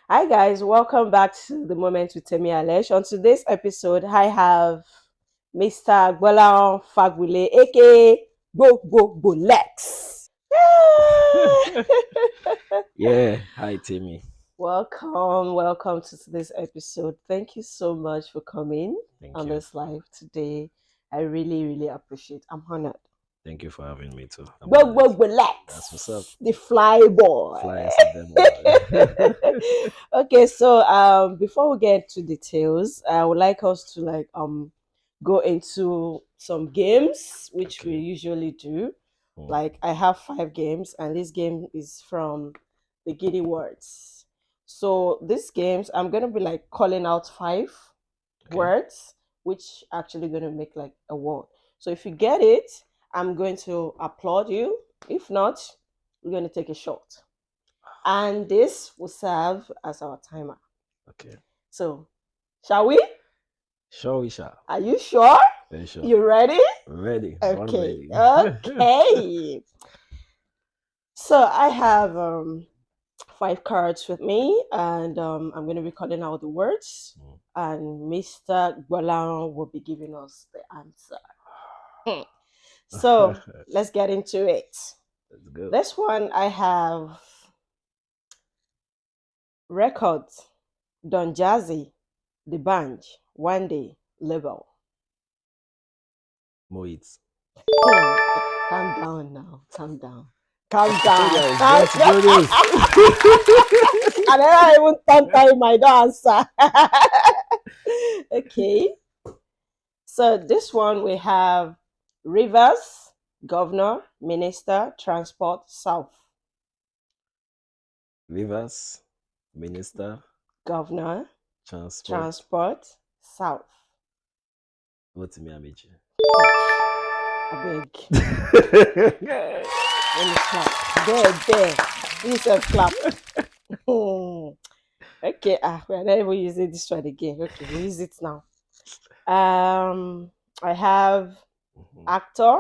Hi guys, welcome back to the moment with Temi Alesh. On today's episode, I have Mr. Gbolan Fagbile, aka GBOLEX. Yeah, hi Timmy. welcome to today's episode. Thank you so much for coming Thank on you. this live today. I really appreciate. I'm honored. Thank you for having me too. I'm honored. That's what's up. GBOLEX, the fly boy. Fly as a devil. Okay, so before we get to details, I would like us to go into some games which we Okay. usually do. Mm, Like I have 5 games, and this game is from the Giddy Words. So these games, I'm gonna be like calling out 5 words, which actually gonna make like a word. So if you get it, I'm going to applaud you. If not, we're gonna take a shot, and this will serve as our timer. Okay. So, shall we? Sure we shall. Are you sure? Very sure. You ready? Ready. Born Okay. ready. Okay. So I have 5 cards with me, and I'm going to be calling out the words, Mm. and Mr. Gbolan will be giving us the answer. So let's get into it. Let's go. This one I have records, Don Jazzy, the band, one day, label. Moit. Calm down now. Calm down. Calm I told you down. I was going to do this. And then I even thought time my answer. Okay. So this one we have rivers, governor, minister, transport, south. Rivers, minister, Governor, transport. transport, south. What's me, Amici? I beg. Let me clap. There. Please clap. Okay, we're not even using this one again. Okay, we use it now. I have actor,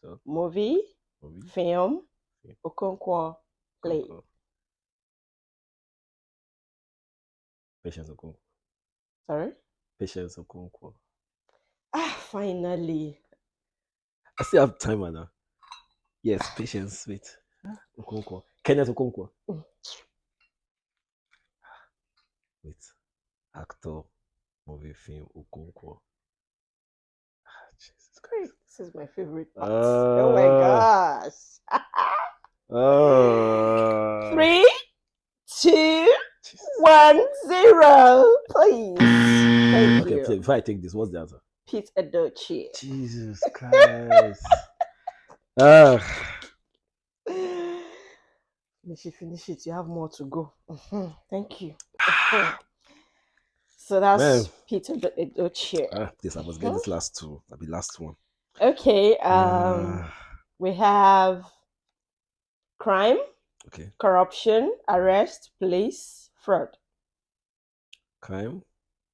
So, movie, movie. film, Okay. Okonkwo, play. Coco. Patience Okonkwo. Sorry? Patience Okonkwo. Finally. I still have timer now. Yes, Patience. Wait. Okonkwo. Kenneth Okonkwo. Wait. Actor, movie, film, Okonkwo. Jesus Christ. This is my favorite part. Oh my gosh. Oh. 3, 2, Jesus. 1, 0. Please. Thank Okay, you. if I take this, what's the answer? Pete Edochie. Jesus Christ. Ah. Finish it. You have more to go. Thank you. So that's Man. Peter Edochie. This I must get this last two. That'll be last one. Okay. We have crime, Okay. corruption, arrest, police, fraud. Crime,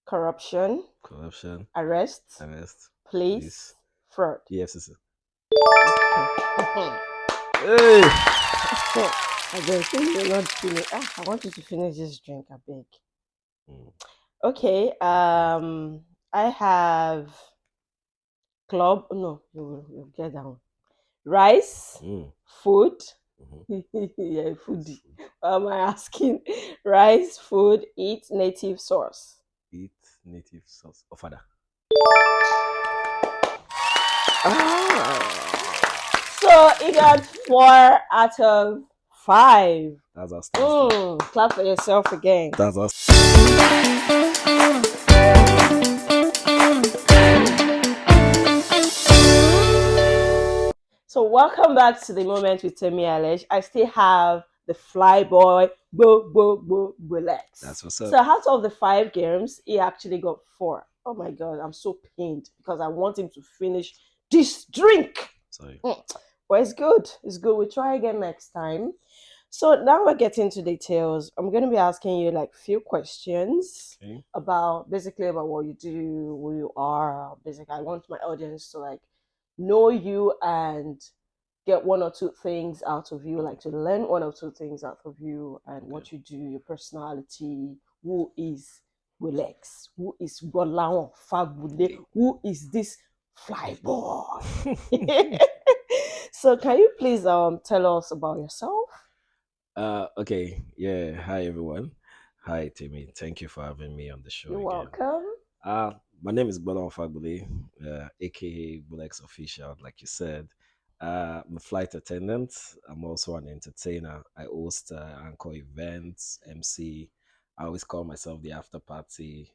Corruption, corruption, arrest, police, fraud. EFCC. Hey! I beg, you not finish. I want you to finish this drink, I beg. Okay, I have club. No, you get down. Rice, food. Yeah, foodie. What am I asking? Rice, food, eat, native source. Eat native sauce. Oh, father. So he got 4 out of 5. That's our Clap for yourself again. That's us. So welcome back to the moment with Temi Alesh. I still have the fly boy, GBOLEX. That's what's up. So out of the 5 games, he actually got 4. Oh my god, I'm so pained because I want him to finish this drink. Sorry. Well, it's good. It's good. We'll try again next time. So now we're getting to details. I'm going to be asking you like few questions about what you do, who you are. Basically, I want my audience to like know you and get one or two things out of you, like to learn one or two things out of you and Okay. what you do, your personality, who is Rolex, who is Godlaon Fagbule, who is this fly boy. So can you please tell us about yourself? Okay. Yeah. Hi, everyone. Hi, Timmy. Thank you for having me on the show You're again. welcome. Uh, my name is Gbadon Fagbule, aka GBOLEX Official, like you said. I'm a flight attendant. I'm also an entertainer. I host anchor events, MC. I always call myself the after party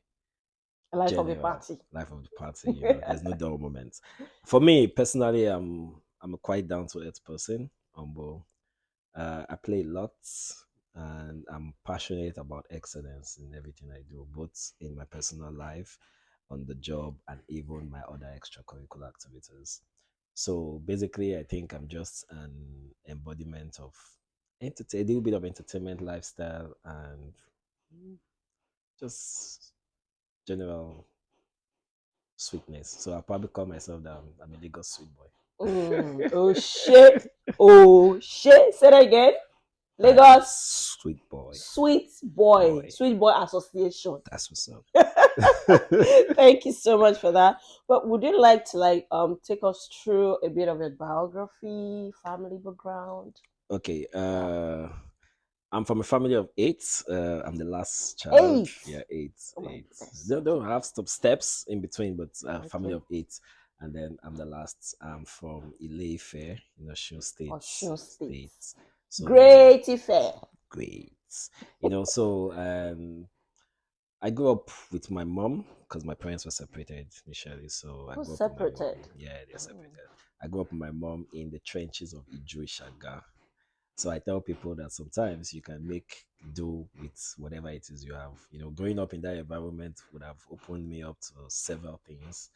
Life of a general, party. life of the party. There's no dull moments. For me personally, I'm a quite down to earth person, humble. I play lots and I'm passionate about excellence in everything I do, both in my personal life, on the job, and even my other extracurricular activities. So basically, I think I'm just an embodiment of a little bit of entertainment lifestyle and just general sweetness. So I'll probably call myself that I'm a Lagos sweet boy. Oh shit. Oh shit. Say that again. Lagos Sweet boy. Sweet Boy. Boy. Sweet Boy Association. That's what's up. Thank you so much for that. But would you like to take us through a bit of a biography, family background? Okay. Yeah. I'm from a family of eight. I'm the last child. 8. Yeah, eight, Oh my eight. goodness. Don't Okay. have some steps in between, but family Okay. of eight. And then I'm the last. I'm from Ileife, in Osun State. Osun State. So Great Fair. great. So I grew up with my mom because my parents were separated initially. So I Who's grew up with my mom. separated? Yeah, they're Mm. separated. I grew up with my mom in the trenches of Iju Shaga. So I tell people that sometimes you can make do with whatever it is you have. Growing up in that environment would have opened me up to several things,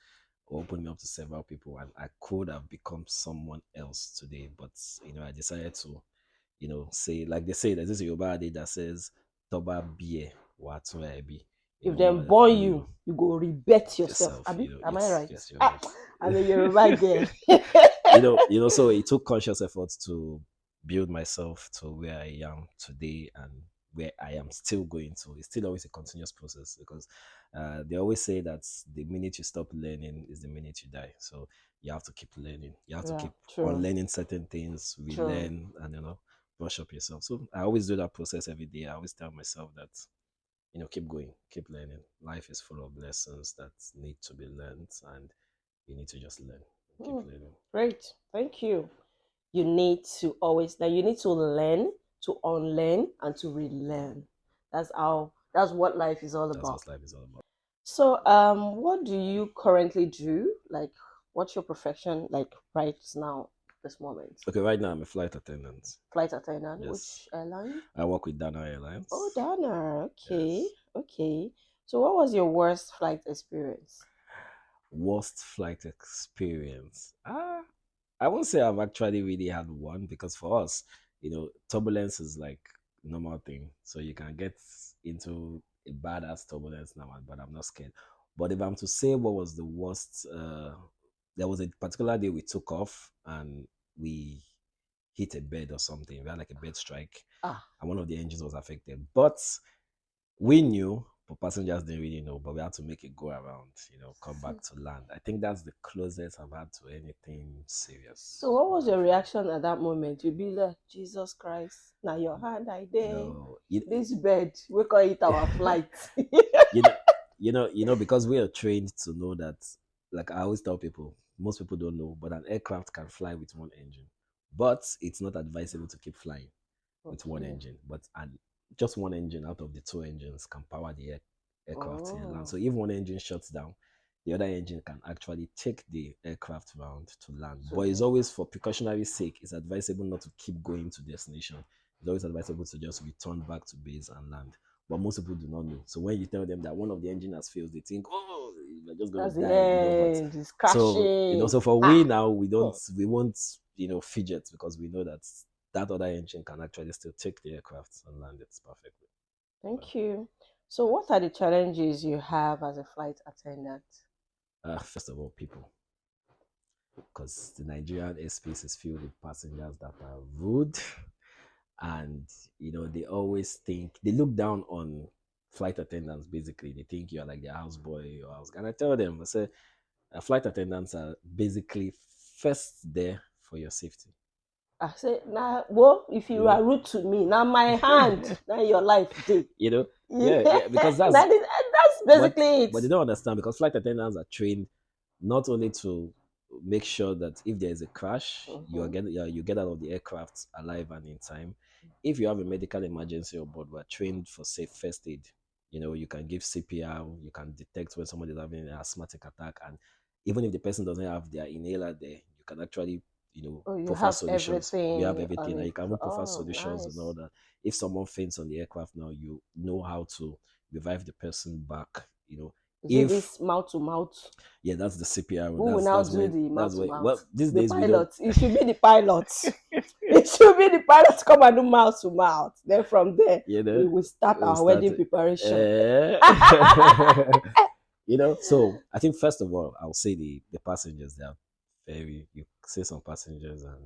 or opened me up to several people, and I could have become someone else today. But I decided to, say like they say, there's this Yoruba adage that says, "Toba bie watu ebi." If them What born you you, you go rebet yourself. yourself, Abi, am I yes, right? yes, you're Ah, right. I'm a Yoruba girl. So it took conscious efforts to build myself to where I am today and where I am still going to. It's still always a continuous process because they always say that the minute you stop learning is the minute you die. So you have to keep learning. You have to Yeah, keep on true, learning certain things, true. relearn, and brush up yourself. So I always do that process every day. I always tell myself that keep going, keep learning. Life is full of lessons that need to be learned, and you need to just learn, keep Hmm, learning. great, thank you. You need to always, you need to learn, to unlearn, and to relearn. That's what life is all That's about. what life is all about. So, what do you currently do? Like, what's your profession like right now, this moment? Okay, right now I'm a flight attendant. Flight attendant, Yes, which airline? I work with Dana Oh, Airlines. Dana. Okay, Yes. okay. So, what was your worst flight experience? Worst flight experience. I won't say I've actually really had one because for us, turbulence is like normal thing. So you can get into a badass turbulence now, but I'm not scared. But if I'm to say what was the worst, there was a particular day we took off and we hit a bed or something. We had like a bed strike, Ah, and one of the engines was affected. But we knew, but passengers didn't really know. But we had to make it go around, come back to land. I think that's the closest I've had to anything so serious what in was my your flight. reaction at that moment? You be like, Jesus Christ, now your hand I did. No, This bed, we call it our flight. you know, because we are trained to know that. Like I always tell people, most people don't know, but an aircraft can fly with one engine, but it's not advisable to keep flying with one Okay. engine, but and just one engine out of the two engines can power the aircraft to the land. Oh, So if one engine shuts down, the other engine can actually take the aircraft round to land. so But it's then, always for precautionary sake, it's advisable not to keep going to destination. It's always advisable to just return back to base and land. But most people do not know. So when you tell them that one of the engine has failed, they think, oh, you're just gonna that's the die, But end. It's so crashing. so for we Ah, now, hmm. we won't fidget because we know that that other engine can actually still take the aircraft and land it perfectly. Thank you. So, what are the challenges you have as a flight attendant? First of all, people. because the Nigerian airspace is filled with passengers that are rude, and they always think they look down on flight attendants. Basically, they think you're like their houseboy or house. And I tell them, I say, flight attendants are basically first there for your safety. I say, now, well, if you You are rude to me, now my hand, know, now your life day. yeah, because That's but basically it. but they don't understand because flight attendants are trained not only to make sure that if there is a crash, Mm-hmm. you get out of the aircraft alive and in time. If you have a medical emergency on board, we're trained for safe first aid. You can give CPR, you can detect when somebody is having an asthmatic attack, and even if the person doesn't have their inhaler there, you can actually Oh, you profile have solutions. We have everything on everything, and it. you can even profile Oh, solutions and all nice. that. If someone faints on the aircraft now, you know how to revive the person back. Is it If this mouth to mouth? yeah, that's the CPR. Who will That's now that's do when the that's mouth to when mouth? well these The days we don't. pilot. It should be the pilot. It should be the pilot come and do mouth to mouth. Then from there, you we know will start we our start wedding preparation. so I think first of all I'll say the passengers, they are very, you see some passengers and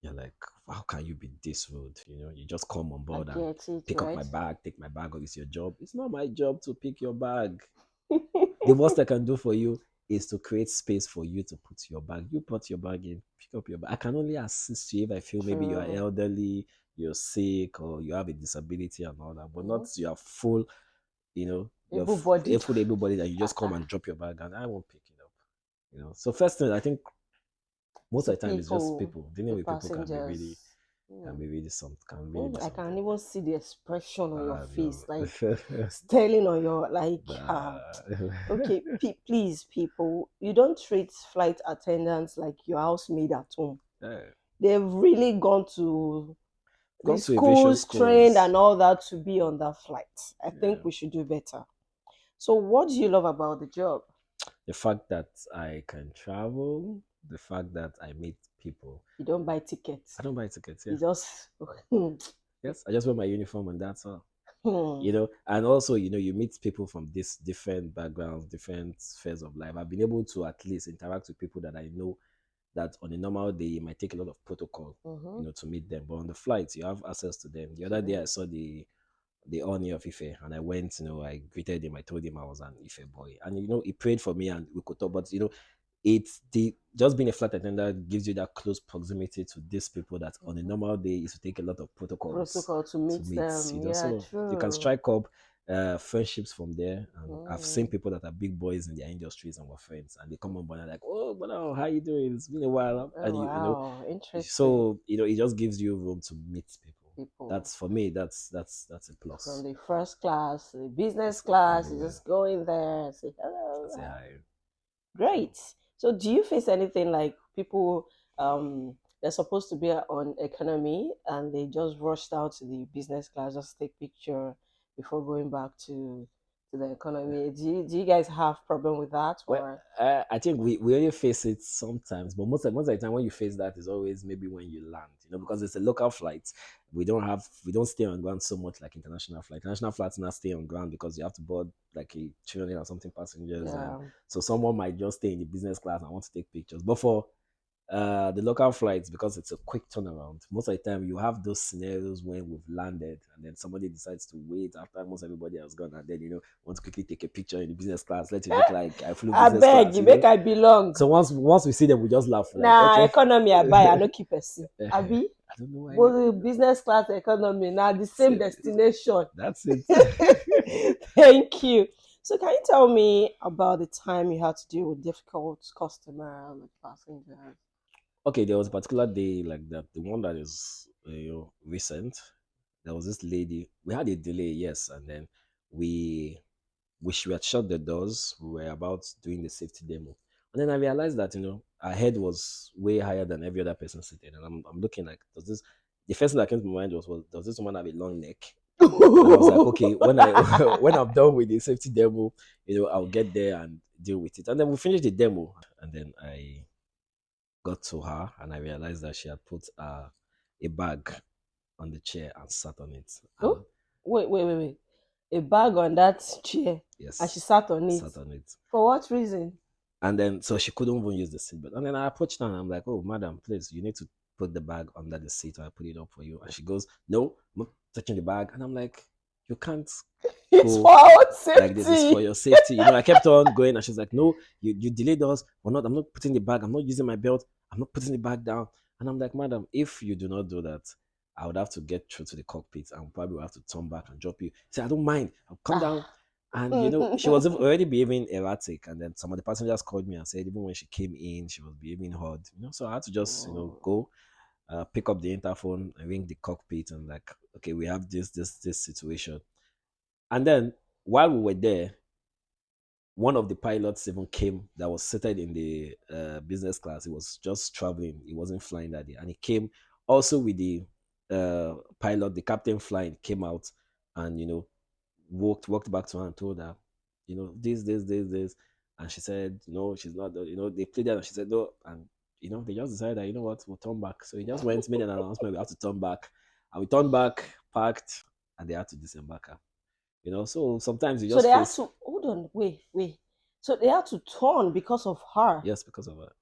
you're like, how can you be this rude? You just come on I board and get it, pick up my right? bag, take my bag, or it's your job. It's not my job to pick your bag. The worst I can do for you is to create space for you to put your bag. You put your bag in, pick up your bag. I can only assist you if I feel maybe you are True. elderly, you're sick, or you have a disability and all that, but not Mm-hmm. you are full, you're Able-bodied. full able-bodied and you just come and drop your bag and I won't pick it up. So first thing I think most The of the time it's just people, people. Dealing the with people can be really passengers. Mm. can really be I can something. even see the expression on your No. face, like staring on your Nah. okay, please, people, you don't treat flight attendants like your housemaid at home. Yeah. They've really gone to the Gone to aviation schools, trained, schools. and all that to be on that flight. I think Yeah. we should do better. So, what do you love about the job? The fact that I can travel, the fact that I meet people. You don't buy tickets. I don't buy tickets, yeah. You just Yes, I just wear my uniform and that's all. hmm, And also, you meet people from this different backgrounds, different spheres of life. I've been able to at least interact with people that I know that on a normal day it might take a lot of protocol, mm-hmm. to meet them. But on the flights, you have access to them. The other day I saw the Oni of Ife, and I went, I greeted him, I told him I was an Ife boy. And he prayed for me and we could talk. But it's the just being a flight attendant gives you that close proximity to these people that on a Mm-hmm. normal day is to take a lot of protocols Protocol to to meet meet. them. Yeah, So you can true. strike up friendships from there. And I've seen Mm. people that are big boys in their industries and we're friends, and they come on board and like, oh, brother, how you doing? It's been a while, Oh and wow, interesting. so it just gives you room to meet people. People That's for me. That's a from plus. the first class, the business That's class, you everywhere. just go in there, say That's a hello. high. Great. So, do you face anything like people? They're supposed to be on economy and they just rushed out to the business class, just take picture before going back to the economy. Do you guys have problem with that Well, or? I think we only face it sometimes, but most of the time when you face that is always maybe when you land, because it's a local flight. We don't stay on ground so much like international flight. International flights now stay on ground because you have to board like a 300 or something passengers, and Yeah, so someone might just stay in the business class and want to take pictures. But for the local flights, because it's a quick turnaround, most of the time you have those scenarios when we've landed and then somebody decides to wait after most everybody has gone and then want to quickly take a picture in the business class, let it look like I flew I business beg class, you, make I belong. so once we see them we just laugh like, Nah, okay. economy I buy, I no keep person. Abi, I don't know why. both business class economy now the same Same. destination. That's it. Thank you. So, can you tell me about the time you had to deal with difficult customer like passengers? Okay, there was a particular day like that, the one that is recent. There was this lady, we had a delay, yes, and then we we had shut the doors. We were about doing the safety demo. And then I realized that, our head was way higher than every other person sitting. And I'm looking like, the first thing that came to my mind was does this woman have a long neck? And I was like, okay, when when I'm done with the safety demo, I'll get there and deal with it. And then we finished the demo. And then I got to her and I realized that she had put a bag on the chair and sat on it. Oh, And wait. A bag on that chair and she yes, sat on it. sat on it. For what reason? And then so she couldn't even use the seatbelt. And then I approached her and I'm like, "Oh, madam, please, you need to put the bag under the seat or I put it up for you." And she goes, "No, I'm not touching the bag." And I'm like, "You can't It's for go our own like this. It's for safety. your safety." I kept on going and she's like, "No, you delayed us. I'm not putting the bag. I'm not using my belt. I'm not putting the bag down." And I'm like, "Madam, if you do not do that, I would have to get through to the cockpit and probably will have to turn back and drop you." She said, "I don't mind. I'll come down." Ah. And she was already behaving erratic. And then some of the passengers called me and said even when she came in, she was behaving odd. So I had to just go pick up the interphone and ring the cockpit and like, okay, we have this situation. And then while we were there, one of the pilots even came that was seated in the business class. He was just traveling. He wasn't flying that day, and he came also with the pilot, the captain flying came out, and walked back to her and told her, this, and she said no, she's not. They pleaded, and she said no, and they just decided that what, we'll turn back. So he just went, made an announcement, we have to turn back, and we turned back, parked, and they had to disembark her. So sometimes you So just they had face. to hold on, wait. So they had to turn because of her. Yes, because of her.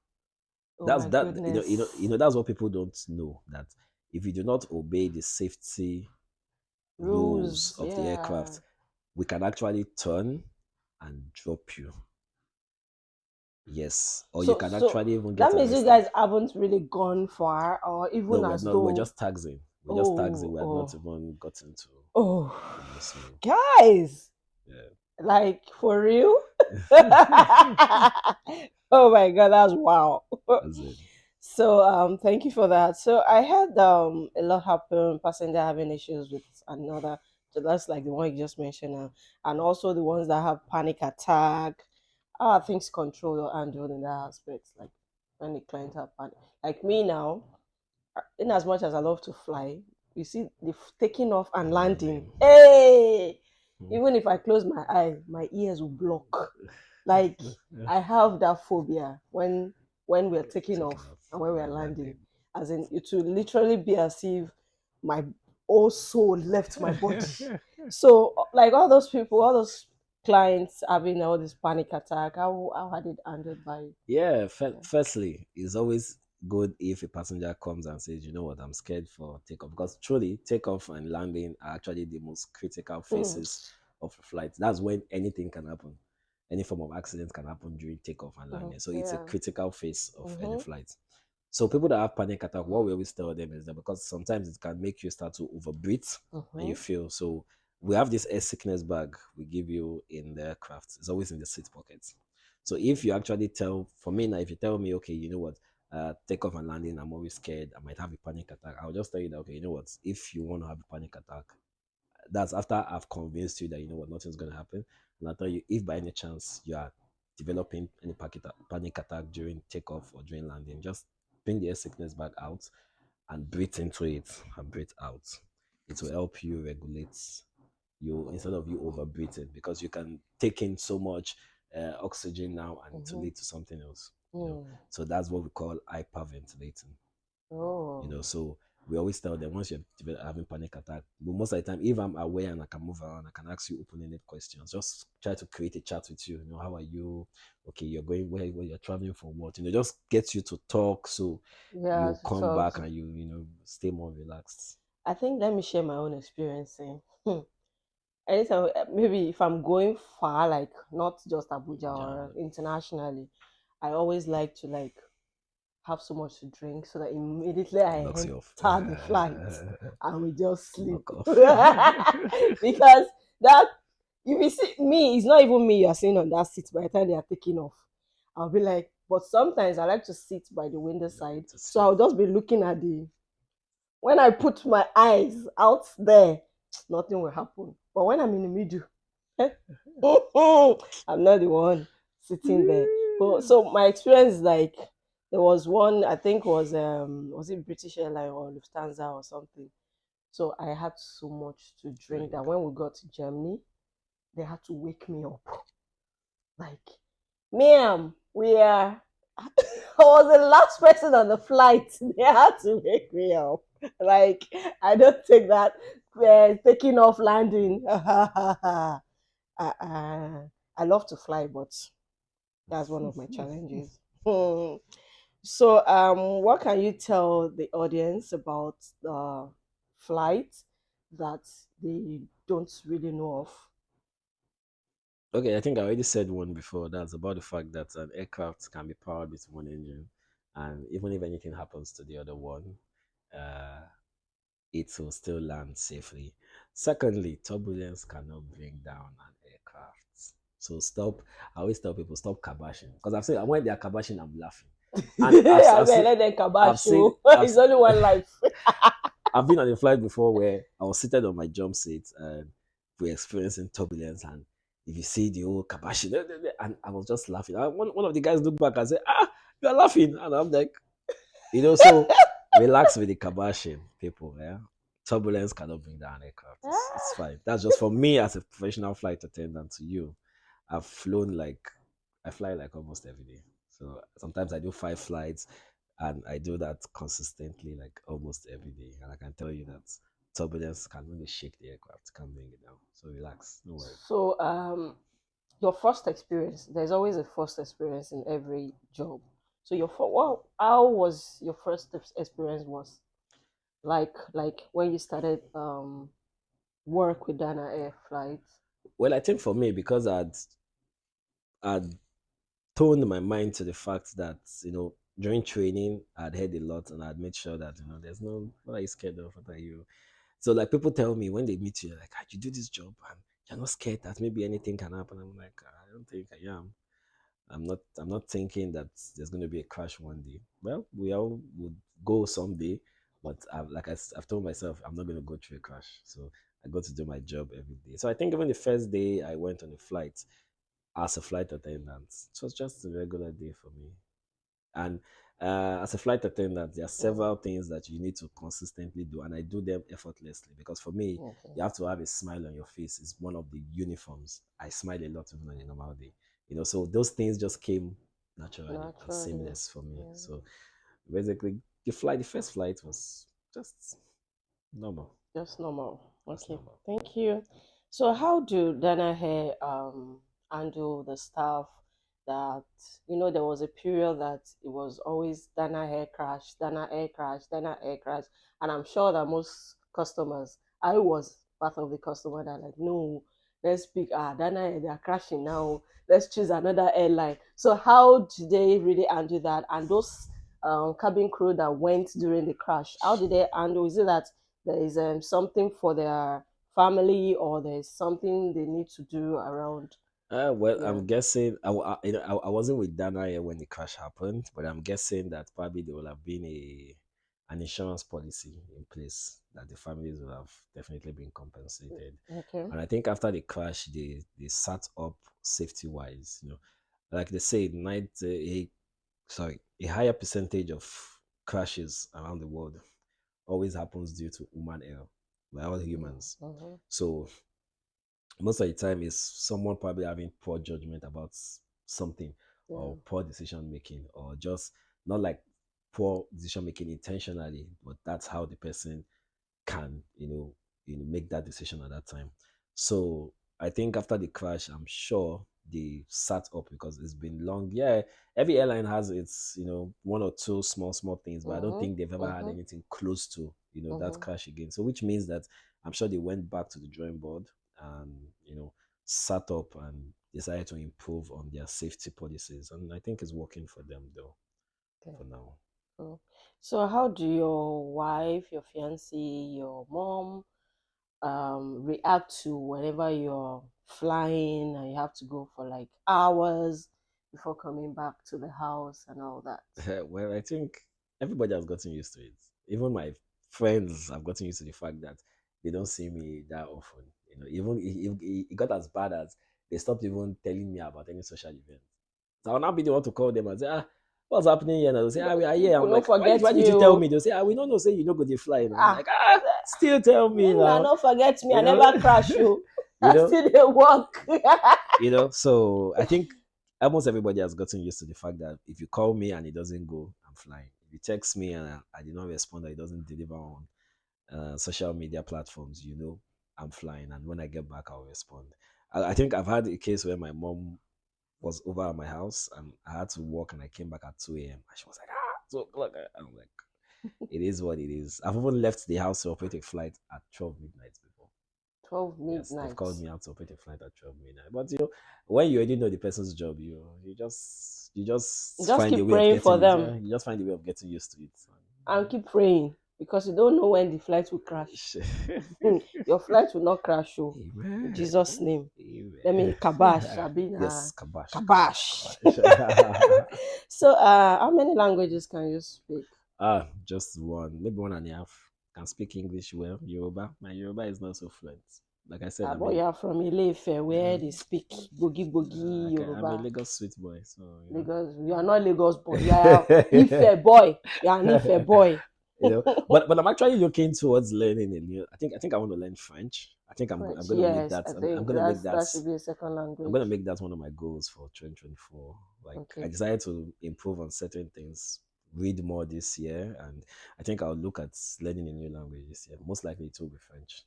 Oh That's my that. goodness. That's what people don't know, that if you do not obey the safety rules Rules, of the yeah. aircraft, we can actually turn and drop you. Yes, or you can So actually even that get means you arrested. guys haven't really gone far, or No, even we're as not. We're though. just taxing. We're just taxing. Oh, We had not oh, even gotten to oh, messing. guys, Yeah. like for real. Oh my god, that's wow. That's it. So thank you for that. So I had a lot happen, passenger having issues with another. So that's like the one you just mentioned now. And also the ones that have panic attack. Things controlled or handled in that aspect. Like when the client have panic. Like me now, in as much as I love to fly, you see the taking off and And landing. landing. Hey, Mhm. even if I close my eye, my ears will block. Like I have that phobia when we're taking Checking off out and when we're and landing. landing. As in, it will literally be as if my whole soul left my body. So, like all those people, all those clients having all this panic attack, how had it handled by? Yeah, firstly, it's always good if a passenger comes and says, "You know what, I'm scared for takeoff," because truly, takeoff and landing are actually the most critical Mm, phases of a flight. That's when anything can happen. Any form of accident can happen during takeoff and landing. So it's a yeah. critical phase of any Mm-hmm. flight. So people that have panic attack, what we always tell them is that because sometimes it can make you start to overbreathe and you Mm-hmm. feel so. We have this air sickness bag we give you in the aircraft. It's always in the seat pocket. So if you actually tell, for me now, if you tell me, okay, you know what, takeoff and landing, I'm always scared, I might have a panic attack. I'll just tell you that, okay, you know what, if you want to have a panic attack, that's after I've convinced you that you know what, nothing's going to happen. And I tell you, if by any chance you are developing any panic attack during takeoff or during landing, just bring the air sickness bag out and breathe into it and breathe out. It will help you regulate you instead of you over breathing, because you can take in so much oxygen now and to Mm-hmm. lead to something else. Mm. So that's what we call hyperventilating. Oh, So we always tell them once you're having panic attack, but most of the time, if I'm aware and I can move around, I can ask you open-ended questions. Just try to create a chat with you. How are you? Okay, you're going where you're traveling for what? Just get you to talk so yeah, you to come talk. back and you stay more relaxed. I think let me share my own experience. Anytime, maybe if I'm going far, like not just Abuja Abuja, or internationally, I always like to like have so much to drink so that immediately I it knocks you off. enter the flight and we just sleep. Knock off. Because that if you see me, it's not even me you're seeing on that seat by the time they are taking off. I'll be like, but sometimes I like to sit by the window side. To So see. I'll just be looking at the when I put my eyes out there, nothing will happen. But when I'm in the middle, I'm not the one sitting there. So my experience is like there was one I think was it British Airline or Lufthansa or something. So I had so much to drink Drink. that when we got to Germany, they had to wake me up. Like, ma'am, we are. I was the last person on the flight. They had to wake me up. Like, I don't take that taking off landing. I love to fly, but That's one of my challenges. Hmm. So, what can you tell the audience about the flight that they don't really know of? Okay, I think I already said one before. That's about the fact that an aircraft can be powered with one engine, and even if anything happens to the other one, uh, it will still land safely. Secondly, turbulence cannot bring down an aircraft. So stop. I always tell people stop kabashing because I've said when they are kabashing, I'm laughing. And I I've mean, seen let them I've kabash seen you. I've, It's only one life. I've been on a flight before where I was seated on my jump seat and we're experiencing turbulence and if you see the whole kabashi and I was just laughing. One of the guys looked back and said, you're laughing. And I'm like, so relax with the kabashing, people. Yeah. Turbulence cannot bring down an aircraft. It's fine. That's just for me as a professional flight attendant to you. I've flown like I fly like almost every day. So sometimes I do 5 flights and I do that consistently like almost every day. And I can tell you that turbulence can only shake the aircraft, can't bring it down. So relax, no worry. So, your first experience. There's always a first experience in every job. So, how was your first experience? Was like when you started work with Dana Air Flights. Well, I think for me, because I'd toned my mind to the fact that, during training I'd heard a lot and I'd made sure that, there's no what are you scared of? What are you So like people tell me when they meet you, like, you do this job and you're not scared that maybe anything can happen. I'm like, I don't think I am. I'm not thinking that there's going to be a crash one day. Well, we all would go someday, but I've told myself I'm not going to go through a crash. So I got to do my job every day. So I think even the first day I went on a flight as a flight attendant, it was just a regular day for me. And as a flight attendant, there are Mm, several things that you need to consistently do, and I do them effortlessly because for me, okay. you have to have a smile on your face. It's one of the uniforms. I smile a lot even on a normal day. So those things just came naturally and Naturally. seamless for me. Yeah. So basically, the first flight was just normal. Just normal. Just Okay. normal. Thank you. So how do Dana Hair handle the staff that there was a period that it was always Dana Hair crash, Dana Air crash, Dana Air crash. And I'm sure that most customers, I was part of the customer that like, no, let's pick Dana Air, they are crashing now. Let's choose another airline. So how do they really handle that? And those cabin crew that went during the crash, how did they handle? Is it that there is something for their family or there's something they need to do around? Well, Yeah. I'm guessing I wasn't with Dana here when the crash happened, but I'm guessing that probably there will have been an insurance policy in place that the families will have definitely been compensated. Okay. And I think after the crash, they sat up safety wise. Like they say, a higher percentage of crashes around the world always happens due to human error. We're all humans, Mm-hmm. so most of the time is someone probably having poor judgment about something Yeah. or poor decision making or just not like poor decision making intentionally, but that's how the person can make that decision at that time. So I think after the crash, I'm sure they sat up because it's been long. Yeah, every airline has its one or two small things, but I don't think they've Mm-hmm. ever had Mm-hmm. anything close to that Mm-hmm. crash again. So which means that I'm sure they went back to the drawing board and sat up and decided to improve on their safety policies, and I think it's working for them though Okay. for now. Cool. So how do your wife, your fiance, your mom react to whenever you're flying and you have to go for like hours before coming back to the house and all that? Well, I think everybody has gotten used to it. Even my friends have gotten used to the fact that they don't see me that often. Even it got as bad as they stopped even telling me about any social event. So I'll now be the one to call them and say, what's happening here? And they'll say, we are here. People I'm don't like, why did, forget why did me. you tell Oh. me? They'll say, we don't know, say you don't go to fly. I'm Ah, like, still tell me make una now. no forget me. I You know, never crash you. you I know, still dey work. so I think almost everybody has gotten used to the fact that if you call me and it doesn't go, I'm flying. If you text me and I did not respond or it doesn't deliver on social media platforms, I'm flying. And when I get back, I'll respond. I think I've had a case where my mom was over at my house, and I had to walk, and I came back at 2 a.m. And she was like, 2 o'clock. I'm like, it is what it is. I've even left the house to operate a flight at 12 midnight before. 12 Yes, they've midnight. called me out to operate a flight at 12 midnight. But when you already know the person's job, you just Just find a keep way of praying for getting used. them Yeah, you just find a way of getting used to it. and keep praying because you don't know when the flight will crash. Your flight will not crash, oh, in Amen. Jesus' name. Let me Amen. kabash, Abina. Yes, kabash, Kabash. kabash. So, how many languages can you speak? Just one, maybe one and a half. Can speak English well. Yoruba. My Yoruba is not so fluent. Like I said, But you're from Ile-Ife where um, they speak Bogi Bogi I'm a Yoruba. Lagos sweet boy, so Lagos, you are not Lagos boy. You are Ife boy. You are an Ife boy. but I'm actually looking towards learning a new. I think I want to learn French. I think I'm French, gonna make yes, that. I I'm think gonna make that. that should be a second I'm language. gonna make that one of my goals for 2024. Like I Okay. decided to improve on certain things, read more this year, and I think I'll look at learning a new language this year. Most likely it will be French.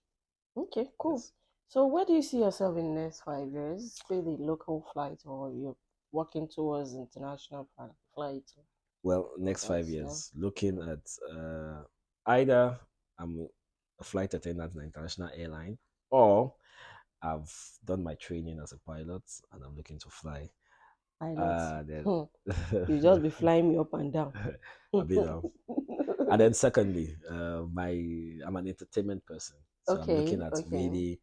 Okay, cool. Yes. So where do you see yourself in the next 5 years? Still the local flight or you're working towards international flight? Well, next five That's, yeah. years, looking at either I'm a flight attendant in an international airline, or I've done my training as a pilot and I'm looking to fly. Pilot. Then You just be flying me up and down. a bit of, and then secondly, I'm an entertainment person, so I'm looking Okay, at okay. really,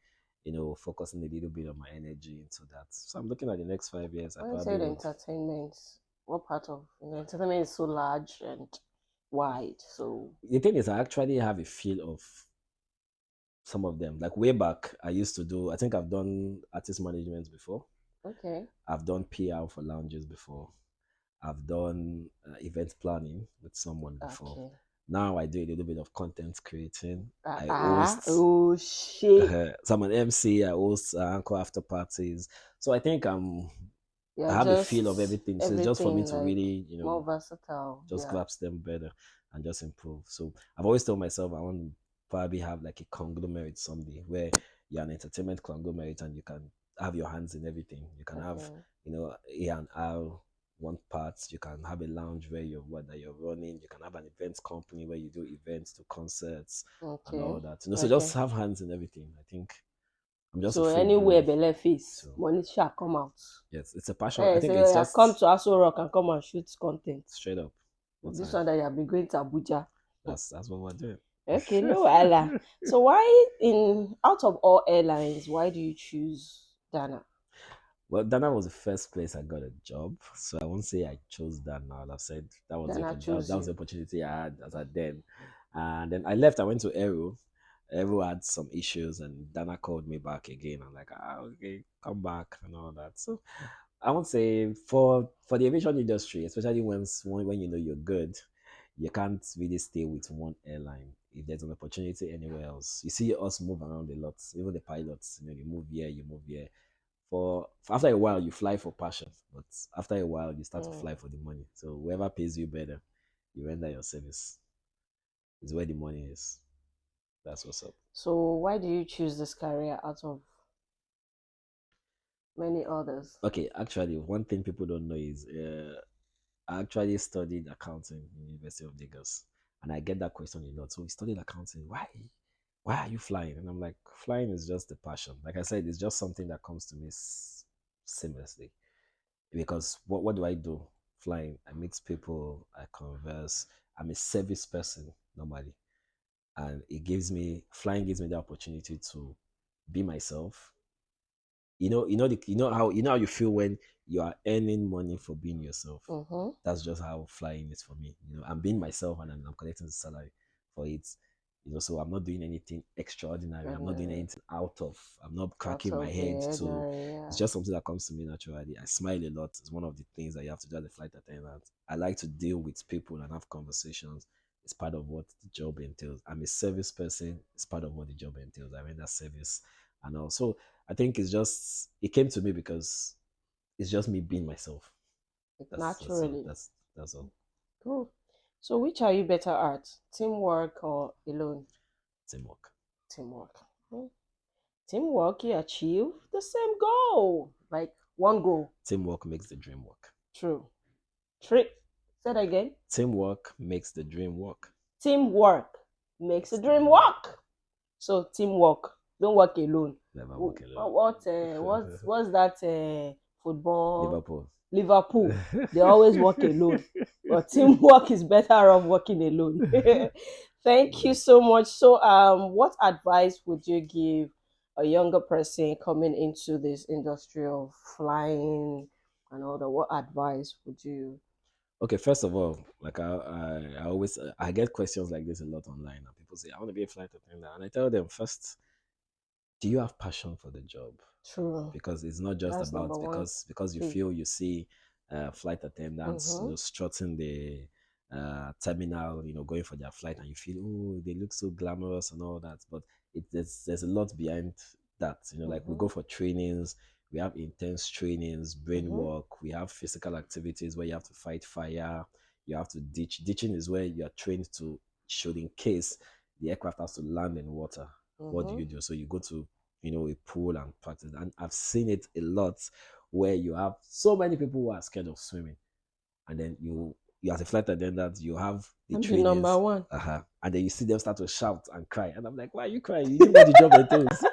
focusing a little bit of my energy into that. So I'm looking at the next 5 years. I When you probably said would. entertainment, what part of entertainment is so large and wide? So The thing is, I actually have a feel of some of them. Like way back, I used to do. I think I've done artist management before. okay, I've done PR for lounges before. I've done event planning with someone before. okay. Now I do a little bit of content creating. I host. Oh shit. So I'm an MC. I host anchor after parties. So I think I You're have a feel of just everything. So it's just for me everything to like really, more versatile. just Yeah. grasp them better and just improve. So I've always told myself I want to probably have like a conglomerate someday where you're an entertainment conglomerate and you can have your hands in everything. You can have, Okay. A and R one part. You can have a lounge where you're running. You can have an events company where you do events to concerts and Okay. all that. So Okay. just have hands in everything. I think I'm just a So free anywhere blow. belle face, So money shall come out. yes, it's a passion. I Hey, think so it's you have come just to Aso Rock and come and shoot content. straight up. What This time? one that you have been going to Abuja. That's what we're doing. Okay, no Allah. So why in out of all airlines, why do you choose Dana? Well, Dana was the first place I got a job, so I won't say I chose Dana. I'll have said Dana chose that was you. the opportunity I had as at then, and then I left. I went to Aero. Aero had some issues, and Dana called me back again. I'm like, okay, come back and all that. So I won't say for the aviation industry, especially when you know you're good, you can't really stay with one airline. If there's an opportunity anywhere else, you see us move around a lot. Even the pilots, you move here, you move here for after a while you fly for passion, but after a while you start to Mm. fly for the money. So whoever pays you better, you render your service. Is where the money is. That's what's up. So why do you choose this career out of many others? Okay, actually, one thing people don't know is I actually studied accounting in the University of Lagos, and I get that question a lot. So we studied accounting. Why? Why are you flying? And I'm like, flying is just a passion. Like I said, it's just something that comes to me seamlessly. Because what do I do? Flying. I meet people, I converse. I'm a service person normally. And flying gives me the opportunity to be myself. You know how you feel when you are earning money for being yourself. Mm-hmm. That's just how flying is for me. I'm being myself and I'm collecting the salary for it. So I'm not doing anything extraordinary. I'm not doing Ordinary. anything I'm not Out cracking my of the head to. ordinary, It's yeah. just something that comes to me naturally. I smile a lot. It's one of the things that you have to do as a flight attendant. I like to deal with people and have conversations. It's part of what the job entails. I'm a service person. It's part of what the job entails. I render service and also I think it came to me because it's just me being myself. That's all. Naturally. That's all. Cool. So which are you better at? Teamwork or alone? Teamwork. Teamwork. Hmm. Teamwork, you achieve the same goal. Like One goal. Teamwork makes the dream work. True. Three. Say that again. Teamwork makes the dream work. Teamwork makes the dream work. So teamwork. Don't work alone. Never work alone. What's that football? Liverpool. They always work alone. But teamwork is better off working alone. Thank you so much. So what advice would you give a younger person coming into this industry of flying and all that? What advice would you? Okay, first of all, like I always I get questions like this a lot online, and people say I want to be a flight attendant, and I tell them first, do you have passion for the job? True. Because it's not just That's about number one. because you feel you see flight attendants, Mm-hmm. strutting the terminal, going for their flight, and you feel, oh, they look so glamorous and all that. But there's a lot behind that. Like we Mm-hmm. go for trainings, we have intense trainings, brain Mm-hmm. work, we have physical activities where you have to fight fire, you have to ditch. Ditching is where you are trained to shoot in case the aircraft has to land in water. What do Mm-hmm. you do? So you go to a pool and practice. And I've seen it a lot where you have so many people who are scared of swimming, and then you as a flight attendant, you have the And be number trainings, one. and then you see them start to shout and cry, and I'm like, why are you crying? You didn't know the job entails,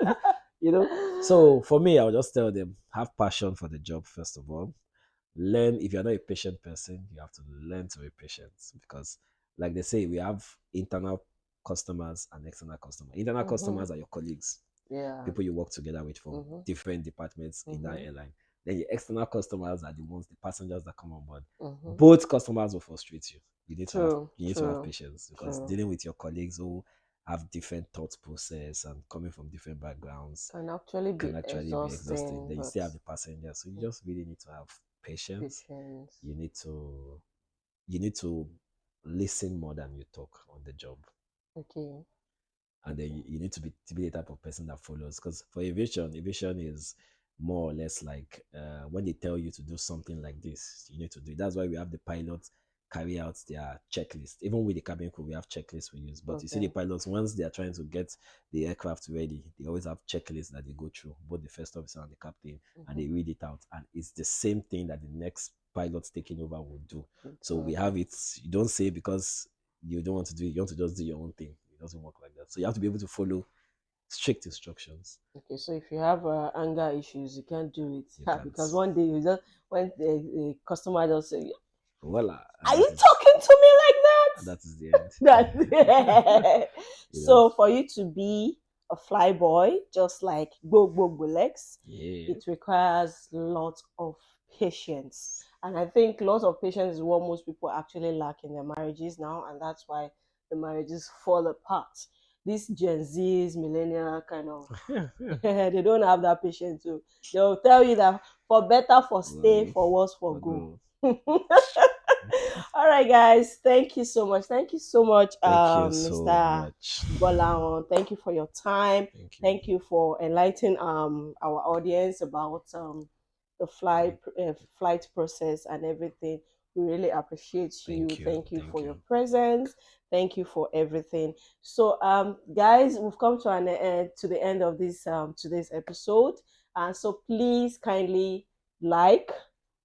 So for me, I'll just tell them, have passion for the job first of all. Learn. If you're not a patient person, you have to learn to be patient, because like they say, we have internal customers and external customers. Internal Mm-hmm. customers are your colleagues, Yeah. people you work together with from Mm-hmm. different departments in that Mm-hmm. airline. Then your external customers are the ones, the passengers that come on board. Mm-hmm. Both customers will frustrate you. True. You need to have True. patience, because True. dealing with your colleagues who have different thought process and coming from different backgrounds Can actually can be actually be exhausting. exhausting, Then you but still have the passengers. So you just really need to have patience. patience. You need to listen more than you talk on the job. Okay. And then you need to be the type of person that follows, because for aviation is more or less like when they tell you to do something like this, you need to do it. That's why we have the pilots carry out their checklist. Even with the cabin crew, we have checklists we use, but you see the Okay. pilots, once they are trying to get the aircraft ready, they always have checklists that they go through, both the first officer and the captain, and Mm-hmm. they read it out, and it's the same thing that the next pilot taking over will do. So we Okay. have it. You don't say because you don't want to do it, you want to just do your own thing. It doesn't work like that. So you have to be able to follow strict instructions. Okay. So if you have anger issues, you can't do it. You Yeah, can't. because one day you just when the customer just say, Voila. "Are you talking to me like that?" That is the end. That You know. so for you to be a fly boy, just like GBOLEX, Yeah. it requires lots of patience. And I think lots of patience is what most people actually lack in their marriages now, and that's why the marriages fall apart. These Gen Zs, millennial kind of, they don't have that patience. So they'll tell you that for better, for stay, Well, for worse, for I'll go. go. All right, guys. Thank you so much. Thank you so much, Thank you so Mr. much. Bolaon. Thank you for your time. Thank you. Thank you for enlightening our audience about the flight process and everything. We really appreciate you. Thank you. Thank you Thank for your you. presence. Thank you for everything. So, guys, we've come to an end to the end of this today's episode. And so, please kindly like,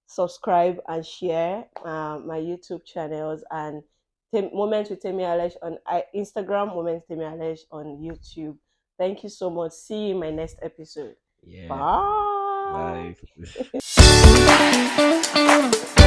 subscribe, and share my YouTube channels and Moments with Temi Alesh on Instagram, Moments Temi Alesh on YouTube. Thank you so much. See you in my next episode. Yeah. Bye. Bye.